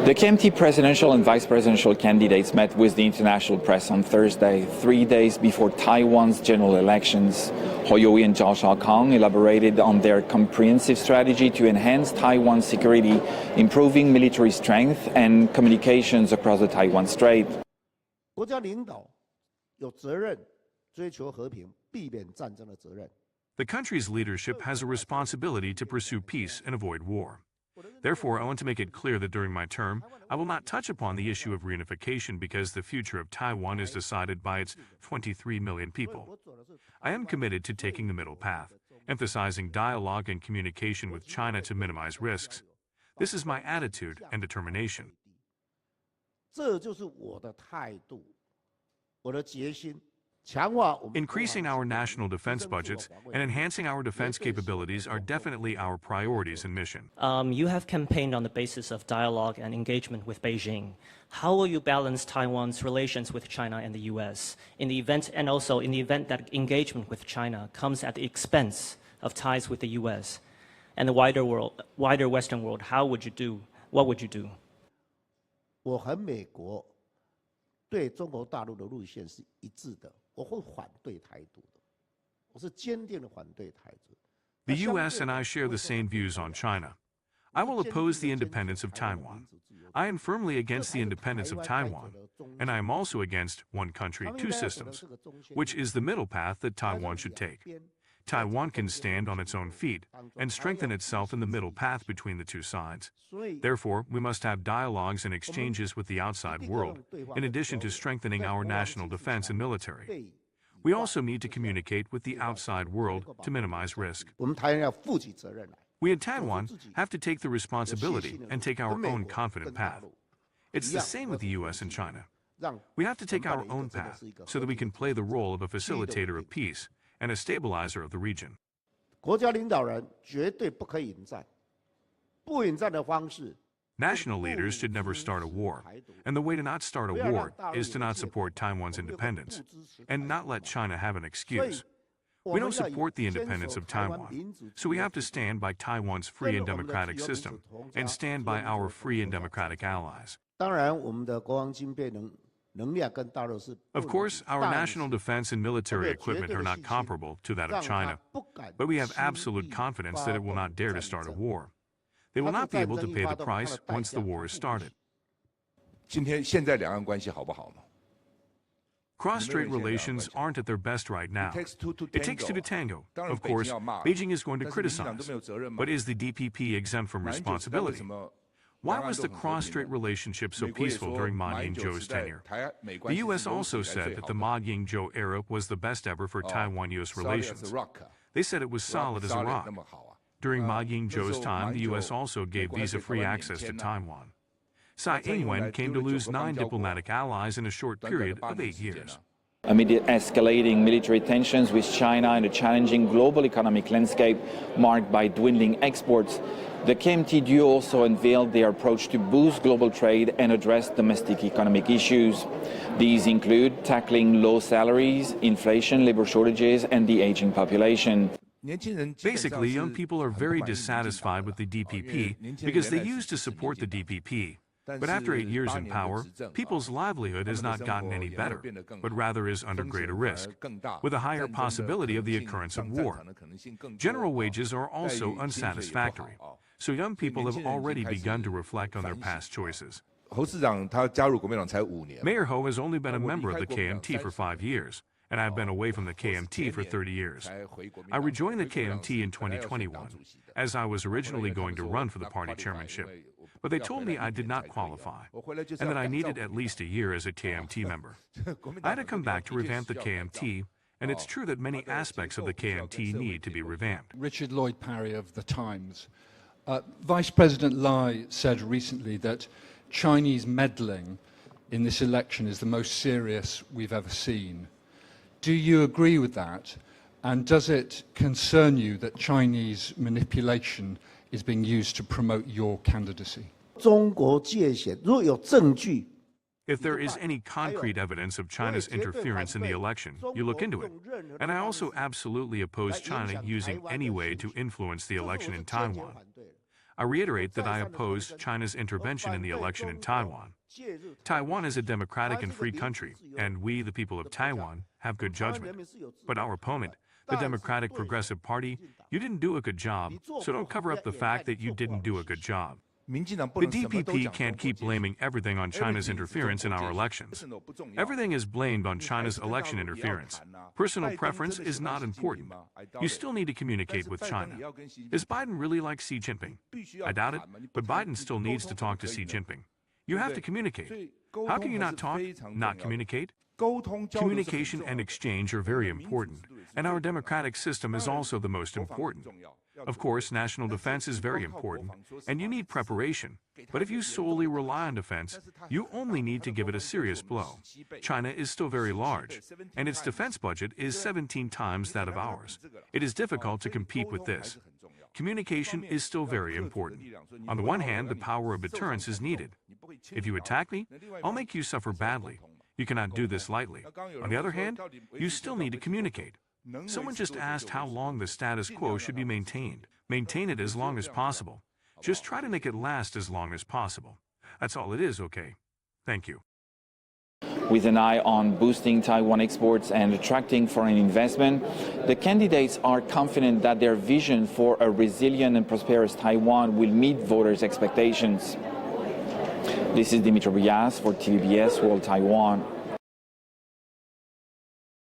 The KMT presidential and vice presidential candidates met with the international press on Thursday, 3 days before Taiwan's general elections. Hou Youyi and Zhao Shaokang elaborated on their comprehensive strategy to enhance Taiwan's security, improving military strength and communications across the Taiwan Strait. 国家领导有责任追求和平，避免战争的责任。 The country's leadership has a responsibility to pursue peace and avoid war. Therefore, I want to make it clear that during my term, I will not touch upon the issue of reunification because the future of Taiwan is decided by its 23 million people. I am committed to taking the middle path, emphasizing dialogue and communication with China to minimize risks. This is my attitude and determination. 这就是我的态度，我的决心。 Increasing our national defense budgets and enhancing our defense capabilities are definitely our priorities and mission. You have campaigned on the basis of dialogue and engagement with Beijing. How will you balance Taiwan's relations with China and the U.S. in the event, and also in the event that engagement with China comes at the expense of ties with the U.S. and the wider Western world? How would you do? What would you do? 我和美国对中国大陆的路线是一致的。 我会反对台独的，我是坚定的反对台独。 The U.S. and I share the same views on China. I will oppose the independence of Taiwan. I am firmly against the independence of Taiwan, and I am also against one country, two systems, which is the middle path that Taiwan should take. Taiwan can stand on its own feet and strengthen itself in the middle path between the two sides. Therefore, we must have dialogues and exchanges with the outside world, in addition to strengthening our national defense and military. We also need to communicate with the outside world to minimize risk. We in Taiwan have to take the responsibility and take our own confident path. It's the same with the U.S. and China. We have to take our own path so that we can play the role of a facilitator of peace and a stabilizer of the region. 国家领导人绝对不可以引战，不引战的方式。 National leaders should never start a war, and the way to not start a war is to not support Taiwan's independence and not let China have an excuse. We don't support the independence of Taiwan, so we have to stand by Taiwan's free and democratic system and stand by our free and democratic allies. 当然，我们的国防军备能量跟大陆是。 Of course, our national defense and military equipment are not comparable to that of China, but we have absolute confidence that it will not dare to start a war. They will not be able to pay the price once the war is started. 现在两岸关系好不好呢？ Cross-strait relations aren't at their best right now. It takes two to tango. Of course, Beijing is going to criticize, but is the DPP exempt from responsibility? Why was the cross-strait relationship so peaceful during Ma Ying-jeou's tenure? The U.S. also said that the Ma Ying-jeou era was the best ever for Taiwan-U.S. relations. They said it was solid as a rock. During Ma Ying-jeou's time, the U.S. also gave visa-free access to Taiwan. Tsai Ing-wen came to lose 9 diplomatic allies in a short period of 8 years. Amid escalating military tensions with China and a challenging global economic landscape marked by dwindling exports, the KMT duo also unveiled their approach to boost global trade and address domestic economic issues. These include tackling low salaries, inflation, labor shortages, and the aging population. Basically, young people are very dissatisfied with the DPP because they used to support the DPP. But after 8 years in power, people's livelihood has not gotten any better, but rather is under greater risk, with a higher possibility of the occurrence of war. General wages are also unsatisfactory, so young people have already begun to reflect on their past choices. Mayor Ho has only been a member of the KMT for 5 years, and I've been away from the KMT for 30 years. I rejoined the KMT in 2021, as I was originally going to run for the party chairmanship. But they told me I did not qualify, and that I needed at least a year as a KMT member. I had to come back to revamp the KMT, and it's true that many aspects of the KMT need to be revamped. Richard Lloyd Parry of The Times. Vice President Lai said recently that Chinese meddling in this election is the most serious we've ever seen. Do you agree with that? And does it concern you that Chinese manipulation is being used to promote your candidacy? If there is any concrete evidence of China's interference in the election, you look into it. And I also absolutely oppose China using any way to influence the election in Taiwan. I reiterate that I oppose China's intervention in the election in Taiwan. Taiwan is a democratic and free country, and we, the people of Taiwan, have good judgment. But our opponent, the Democratic Progressive Party, you didn't do a good job, so don't cover up the fact that you didn't do a good job. The DPP can't keep blaming everything on China's interference in our elections. Everything is blamed on China's election interference. Personal preference is not important. You still need to communicate with China. Is Biden really like Xi Jinping? I doubt it, but Biden still needs to talk to Xi Jinping. You have to communicate. How can you not talk, not communicate? Communication and exchange are very important, and our democratic system is also the most important. Of course, national defense is very important, and you need preparation. But if you solely rely on defense, you only need to give it a serious blow. China is still very large, and its defense budget is 17 times that of ours. It is difficult to compete with this. Communication is still very important. On the one hand, the power of deterrence is needed. If you attack me, I'll make you suffer badly. You cannot do this lightly. On the other hand, you still need to communicate. Someone just asked how long the status quo should be maintained. Maintain it as long as possible. Just try to make it last as long as possible. That's all it is, okay? Thank you. With an eye on boosting Taiwan exports and attracting foreign investment, the candidates are confident that their vision for a resilient and prosperous Taiwan will meet voters' expectations. This is Dimitri Bias for TVBS World Taiwan.